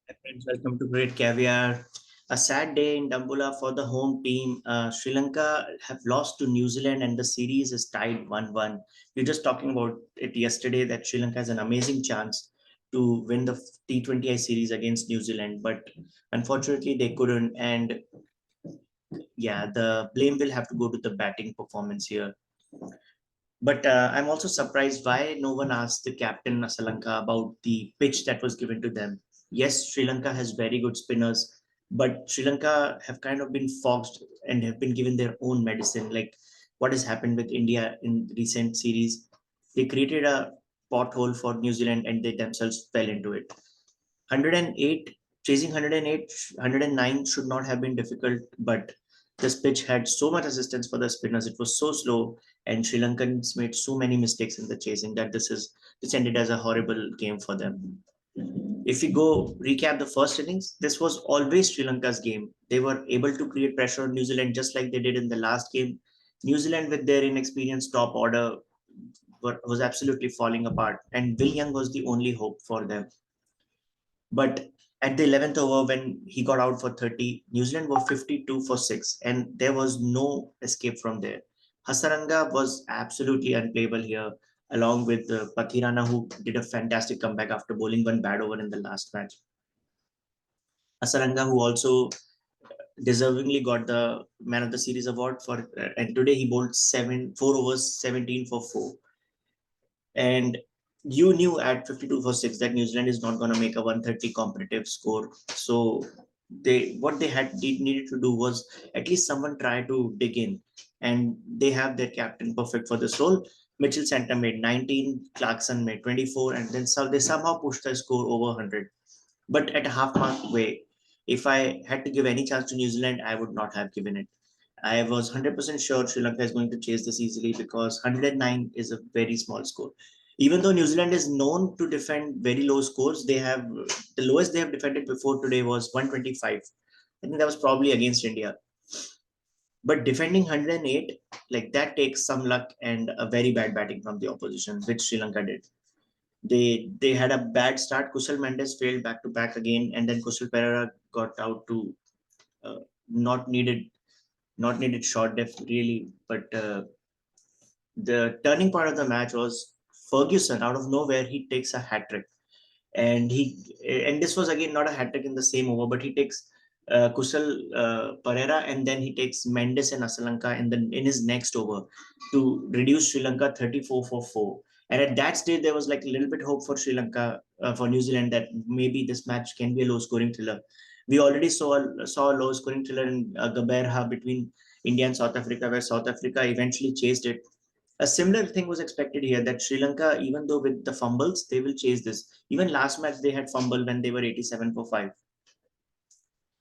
Hi friends, welcome to Great Caviar. A sad day in Dambulla for the home team. Sri Lanka have lost to New Zealand and the series is tied 1-1. We were just talking about it yesterday that Sri Lanka has an amazing chance to win the T20I series against New Zealand, but unfortunately they couldn't. And yeah, the blame will have to go to the batting performance here. But I'm also surprised why no one asked the captain of Sri Lanka about the pitch that was given to them. Yes, Sri Lanka has very good spinners, but Sri Lanka have kind of been foxed and have been given their own medicine. Like what has happened with India in recent series, they created a pothole for New Zealand and they themselves fell into it. 108 chasing 108 109 should not have been difficult, but this pitch had so much resistance for the spinners. It was so slow, and Sri Lankans made so many mistakes in the chasing that this ended as a horrible game for them. If we go recap the first innings, this was always Sri Lanka's game. They were able to create pressure on New Zealand just like they did in the last game. New Zealand, with their inexperienced top order, was absolutely falling apart, and Will Young was the only hope for them. But at the 11th over, when he got out for 30, New Zealand were 52 for 6, and there was no escape from there. Hasaranga was absolutely unplayable here, along with Pathirana, who did a fantastic comeback after bowling one bad over in the last match. Hasaranga, who also deservingly got the Man of the Series award for, and today he bowled 4 overs, 17 for 4. And you knew at 52 for 6 that New Zealand is not going to make a 130 competitive score. So they needed to do was at least someone try to dig in, and they have their captain perfect for this role. Mitchell Santner made 19, Clarkson made 24, and then they somehow pushed the score over 100. But at a half mark way, if I had to give any chance to New Zealand, I would not have given it. I was 100% sure Sri Lanka is going to chase this easily because 109 is a very small score. Even though New Zealand is known to defend very low scores, they have the lowest they have defended before today was 125. I think that was probably against India. But defending 108, like that takes some luck and a very bad batting from the opposition, which Sri Lanka did. They had a bad start. Kusal Mendes failed back to back again, and then Kusal Pereira got out to uh, not needed not needed short depth really, but the turning point of the match was Ferguson out of nowhere he takes a hat trick, and this was again not a hat trick in the same over, but he takes Kusal Pereira, and then he takes Mendes and Asalanka in his next over to reduce Sri Lanka 34 for 4. And at that stage, there was like a little bit hope for Sri Lanka, for New Zealand, that maybe this match can be a low scoring thriller. We already saw a low scoring thriller in Gaberha between India and South Africa, where South Africa eventually chased it. A similar thing was expected here that Sri Lanka, even though with the fumbles, they will chase this. Even last match, they had fumble when they were 87 for 5.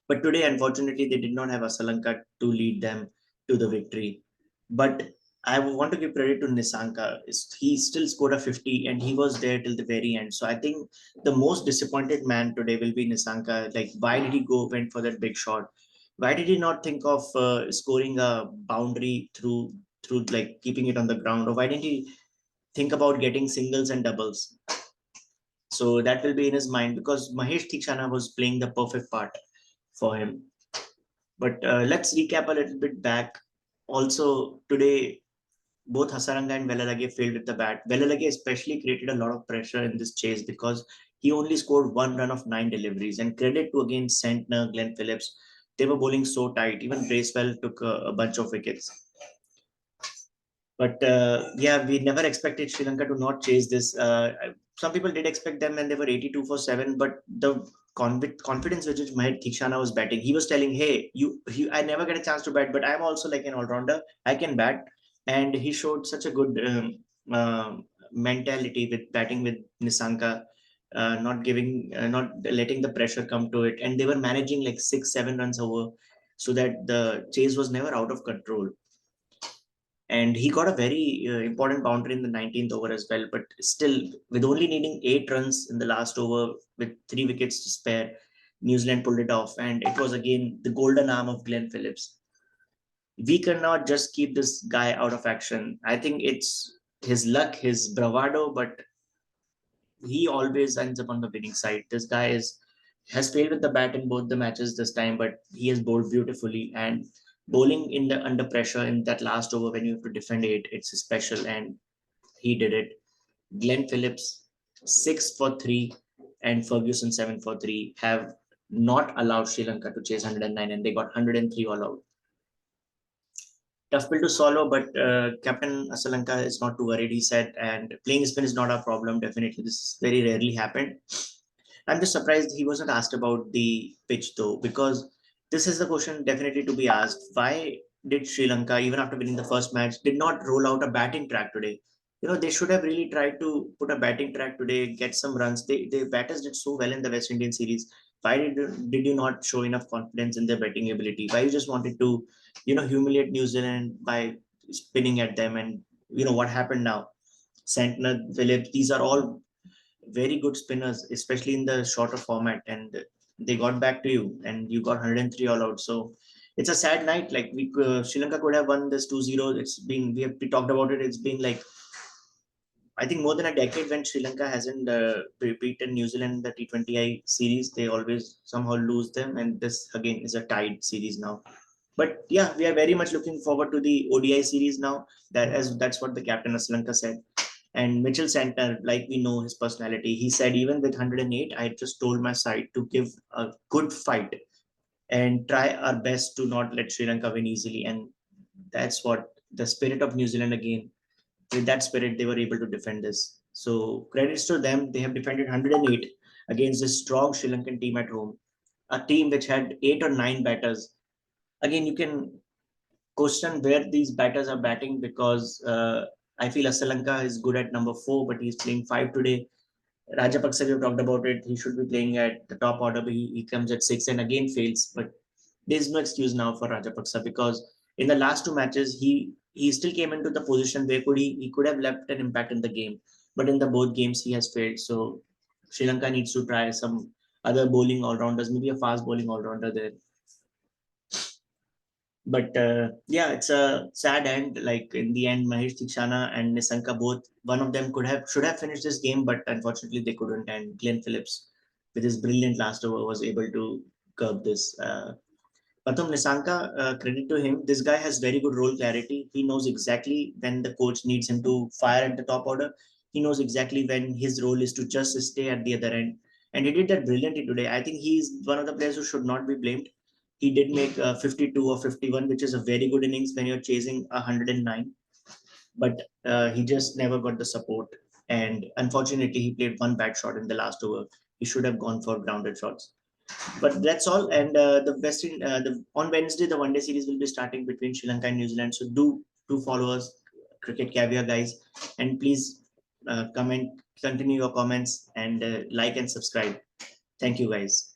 But today, unfortunately, they did not have Asalanka to lead them to the victory. But I want to give credit to Nisanka. He still scored a 50 and he was there till the very end. So I think the most disappointed man today will be Nisanka. Like, why did he went for that big shot? Why did he not think of scoring a boundary through like keeping it on the ground? Or why didn't he think about getting singles and doubles? So that will be in his mind because Mahesh Tikshana was playing the perfect part for him. But let's recap a little bit back. Also, today, both Hasaranga and Velalage failed with the bat. Velalage especially created a lot of pressure in this chase because he only scored 1 run of 9 deliveries. And credit to again Santner, Glenn Phillips. They were bowling so tight. Even Bracewell took a bunch of wickets. But yeah, we never expected Sri Lanka to not chase this. Some people did expect them when they were 82 for 7, but the confidence with which Mahet Thikshana was batting, he was telling, "Hey, I never get a chance to bat, but I'm also like an all rounder. I can bat." And he showed such a good mentality with batting with Nisanka, not letting the pressure come to it, and they were managing like 6, 7 runs over, so that the chase was never out of control. And he got a very important boundary in the 19th over as well. But still, with only needing 8 runs in the last over with 3 wickets to spare, New Zealand pulled it off, and it was again the golden arm of Glenn Phillips. We cannot just keep this guy out of action. I think it's his luck, his bravado, but he always ends up on the winning side. This guy is Has played with the bat in both the matches this time, but he has bowled beautifully. And bowling in the under pressure in that last over when you have to defend it, it's special, and he did it. Glenn Phillips, 6 for 3, and Ferguson 7 for 3 have not allowed Sri Lanka to chase 109, and they got 103 all out. Tough pill to swallow, but Captain Asalanka is not too worried, he said, and playing spin is not a problem. Definitely, this very rarely happened. I'm just surprised he wasn't asked about the pitch though, because this is the question definitely to be asked. Why did Sri Lanka, even after winning the first match, did not roll out a batting track today? They should have really tried to put a batting track today, get some runs. The batters did so well in the West Indian series. Why did you not show enough confidence in their batting ability? Why you just wanted to, humiliate New Zealand by spinning at them? And what happened now? Santner, Phillips, these are all very good spinners, especially in the shorter format, and they got back to you, and you got 103 all out. So it's a sad night. Like Sri Lanka could have won this 2-0. We talked about it. It's been like I think more than a decade when Sri Lanka hasn't beaten New Zealand in the T20I series. They always somehow lose them, and this again is a tied series now. But yeah, we are very much looking forward to the ODI series now. That's what the captain of Sri Lanka said. And Mitchell Santner, like we know his personality, he said, even with 108, I just told my side to give a good fight and try our best to not let Sri Lanka win easily. And that's what the spirit of New Zealand again. With that spirit, they were able to defend this. So credits to them. They have defended 108 against this strong Sri Lankan team at home, a team which had 8 or 9 batters. Again, you can question where these batters are batting because I feel Asalanka is good at number 4, but he's playing 5 today. Rajapaksa, we have talked about it. He should be playing at the top order, but he comes at 6 and again fails. But there's no excuse now for Rajapaksa because in the last 2 matches, he still came into the position where he could have left an impact in the game. But in the both games, he has failed. So Sri Lanka needs to try some other bowling all rounders, maybe a fast bowling all rounder there. But yeah, it's a sad end. Like in the end, Mahesh Tikshana and Nisanka both, one of them should have finished this game, but unfortunately they couldn't. And Glenn Phillips, with his brilliant last over, was able to curb this. Pathum Nisanka, credit to him. This guy has very good role clarity. He knows exactly when the coach needs him to fire at the top order. He knows exactly when his role is to just stay at the other end. And he did that brilliantly today. I think he's one of the players who should not be blamed. He did make 52 or 51, which is a very good innings when you're chasing 109. But he just never got the support. And unfortunately, he played one bad shot in the last over. He should have gone for grounded shots. But that's all. And on Wednesday, the one day series will be starting between Sri Lanka and New Zealand. So do follow us, Cricket Caviar guys, and please comment, continue your comments, and like and subscribe. Thank you guys.